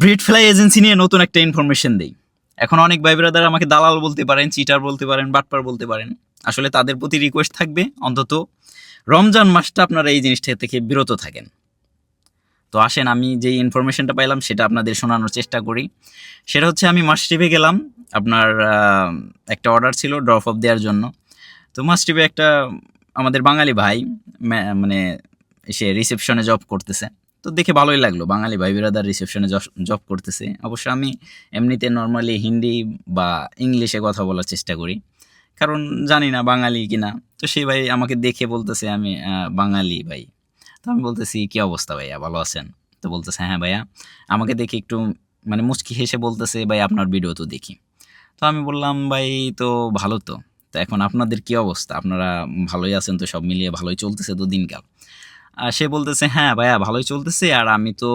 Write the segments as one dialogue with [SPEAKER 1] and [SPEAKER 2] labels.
[SPEAKER 1] Breed fly agency নিয়ে নতুন একটা ইনফরমেশন দেই। এখন অনেক ভাই ব্রাদার আমাকে দালাল বলতে পারেন, চিটার বলতে পারেন, বাটপার বলতে পারেন। আসলে তাদের প্রতি রিকোয়েস্ট থাকবে অন্তত রমজান মাসটা আপনারা এই জিনিসটা থেকে বিরত থাকেন। তো আসেন আমি যেই ইনফরমেশনটা পাইলাম সেটা আপনাদের শোনানোর চেষ্টা করি। সেটা হচ্ছে আমি মাসটিপে গেলাম, আপনার একটা অর্ডার ছিল ড্রপ অফ দেওয়ার জন্য। তো মাসটিপে একটা আমাদের বাঙালি ভাই মানে সে রিসেপশনে জব করতেছে। তো দেখে ভালোই লাগলো, বাঙালি ভাই বিরাদার রিসেপশনে জব করতেছে। অবশ্য আমি এমনিতে নর্মালি হিন্দি বা ইংলিশে কথা বলার চেষ্টা করি, কারণ জানি না বাঙালি কিনা। তো সেই ভাই আমাকে দেখে বলতেছে আমি বাঙালি ভাই। তো আমি বলতেছি কি অবস্থা ভাইয়া, ভালো আছেন? তো বলতেছে হ্যাঁ ভাইয়া। আমাকে দেখে একটু মানে মুচকি হেসে বলতেছে ভাই আপনার ভিডিও তো দেখি। তো আমি বললাম ভাই তো ভালো তো। তো এখন আপনাদের কি অবস্থা, আপনারা ভালোই আছেন তো? সব মিলিয়ে ভালোই চলতেছে তো দিনকাল? সে বলতেছে হ্যাঁ ভাইয়া ভালোই চলতেছে, আর আমি তো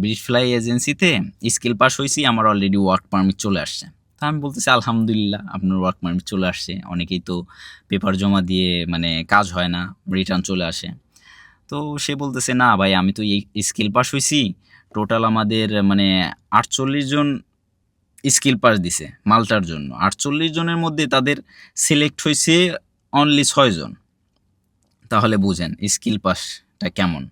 [SPEAKER 1] ব্রিড ফ্লাই এজেন্সিতে স্কিল পাস হয়েছি, আমার অলরেডি ওয়ার্ক পারমিট চলে আসছে। তা আমি বলতেছি আলহামদুলিল্লাহ আপনার ওয়ার্ক পারমিট চলে আসছে। অনেকেই তো পেপার জমা দিয়ে মানে কাজ হয় না, রিটার্ন চলে আসে। তো সে বলতেছে না ভাই আমি তো এই স্কিল পাস হয়েছি। টোটাল আমাদের মানে 48 জন স্কিল পাস দিছে মাল্টার জন্য। 48 জনের মধ্যে তাদের সিলেক্ট হয়েছে অনলি 6 জন। তাহলে বুঝেন স্কিল পাসটা কেমন।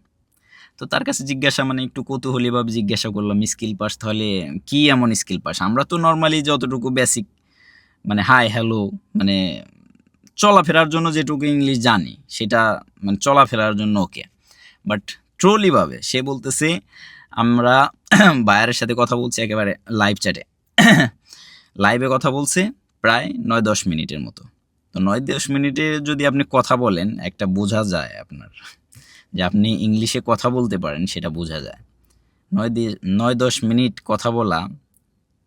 [SPEAKER 1] তো তার কাছে জিজ্ঞাসা মানে একটু কৌতূহলীভাবে জিজ্ঞাসা করলাম স্কিল পাস তাহলে কি এমন স্কিল পাস? আমরা তো নর্মালি যতটুকু বেসিক মানে হাই হ্যালো মানে চলাফেরার জন্য যেটুকু ইংলিশ জানি সেটা মানে চলাফেরার জন্য ওকে। বাট ট্রোলিভাবে সে বলতেছে আমরা বায়ারের সাথে কথা বলছি একেবারে লাইভ চ্যাটে, লাইভে কথা বলছে প্রায় 9-10 মিনিটের মতো। তো 9-10 মিনিটে যদি আপনি কথা বলেন একটা বোঝা যায় আপনার যে আপনি ইংলিশে কথা বলতে পারেন, সেটা বোঝা যায়। 9-10 মিনিট কথা বলা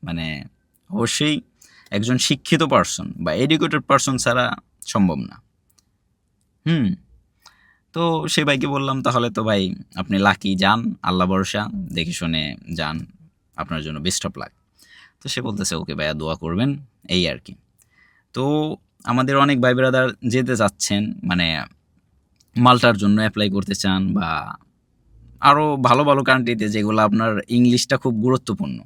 [SPEAKER 1] মানে অবশ্যই একজন শিক্ষিত পার্সন বা এডুকেটেড পার্সন ছাড়া সম্ভব না। তো সে ভাইকে বললাম তাহলে তো ভাই আপনি লাকি, যান, আল্লাহ ভরসা, দেখে শুনে যান, আপনার জন্য বেস্ট অফ লাক। তো সে বলতেছে ওকে ভাইয়া দোয়া করবেন, এই আর কি। তো আমাদের অনেক ভাই ব্রাদার যেতে চাচ্ছেন মানে মাল্টার জন্য অ্যাপ্লাই করতে চান বা আরও ভালো ভালো কান্ট্রিতে যেগুলো আপনার ইংলিশটা খুব গুরুত্বপূর্ণ।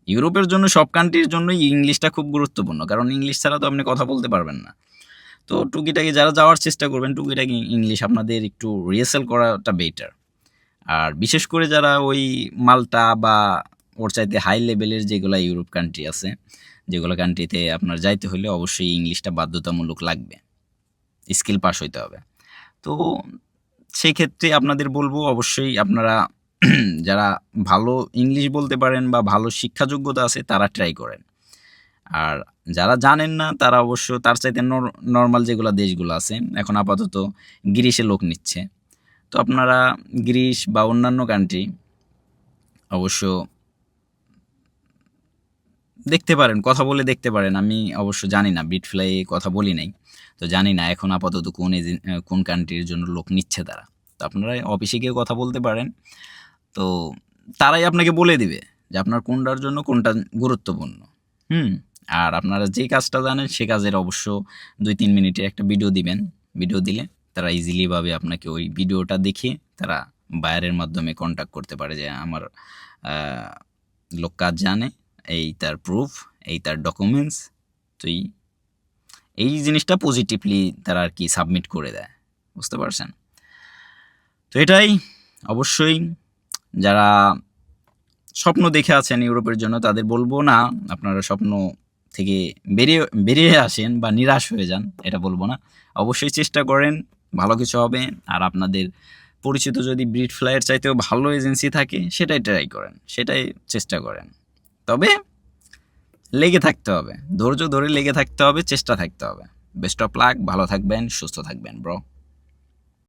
[SPEAKER 1] ইউরোপের জন্য সব কান্ট্রির জন্যই ইংলিশটা খুব গুরুত্বপূর্ণ, কারণ ইংলিশ ছাড়া তো আপনি কথা বলতে পারবেন না। তো টুকিটাকি যারা যাওয়ার চেষ্টা করবেন টুকিটাকি ইংলিশ আপনাদের একটু রিহার্সাল করাটা বেটার। আর বিশেষ করে যারা ওই মাল্টা বা ওর চাইতে হাই লেভেলের যেগুলো ইউরোপ কান্ট্রি আছে, যেগুলো কান্ট্রিতে আপনার যাইতে হলে অবশ্যই ইংলিশটা বাধ্যতামূলক লাগবে, স্কিল পাস হইতে হবে। তো সেই ক্ষেত্রে আপনাদের বলবো অবশ্যই আপনারা যারা ভালো ইংলিশ বলতে পারেন বা ভালো শিক্ষা যোগ্যতা আছে তারা ট্রাই করেন। আর যারা জানেন না তারা অবশ্য তার চাইতে নর্মাল যেগুলো দেশগুলো আছে এখন আপাতত গ্রিসে লোক নিচ্ছে। তো আপনারা গ্রিস বা অন্যান্য কান্ট্রি অবশ্য দেখতে পারেন, কথা বলে দেখতে পারেন। আমি অবশ্য জানি না, ব্রিড ফ্লাই কথা বলি নাই, তো জানি না এখন আপাতত কোন কান্ট্রির জন্য লোক নিচ্ছে তারা। তো আপনারা অফিসে গিয়ে কথা বলতে পারেন, তো তারাই আপনাকে বলে দিবে যে আপনার কোনটার জন্য কোনটা গুরুত্বপূর্ণ। আর আপনারা যে কাজটা জানেন সে কাজের অবশ্য 2-3 মিনিটের একটা ভিডিও দিবেন। ভিডিও দিলে তারা ইজিলিভাবে আপনাকে ওই ভিডিওটা দেখে তারা বায়ারের মাধ্যমে কন্ট্যাক্ট করতে পারে যে আমার লোক কাজ জানে, এই তার প্রুফ, এই তার ডকুমেন্টস। তো এই জিনিসটা পজিটিভলি তারা আর কি সাবমিট করে দেয়, বুঝতে পারছেন? তো এটাই অবশ্যই যারা স্বপ্ন দেখে আছেন ইউরোপের জন্য তাদের বলবো না আপনারা স্বপ্ন থেকে বেরিয়ে আসেন বা নিরাশ হয়ে যান, এটা বলবো না। অবশ্যই চেষ্টা করেন, ভালো কিছু হবে। আর আপনাদের পরিচিত যদি ব্রিড ফ্লাইয়ের চাইতেও ভালো এজেন্সি থাকে সেটাই ট্রাই করেন, সেটাই চেষ্টা করেন। তবে লেগে থাকতে হবে, ধৈর্য ধরে লেগে থাকতে হবে, চেষ্টা থাকতে হবে। বেস্ট অফ লাক, ভালো থাকবেন, সুস্থ থাকবেন ব্রো।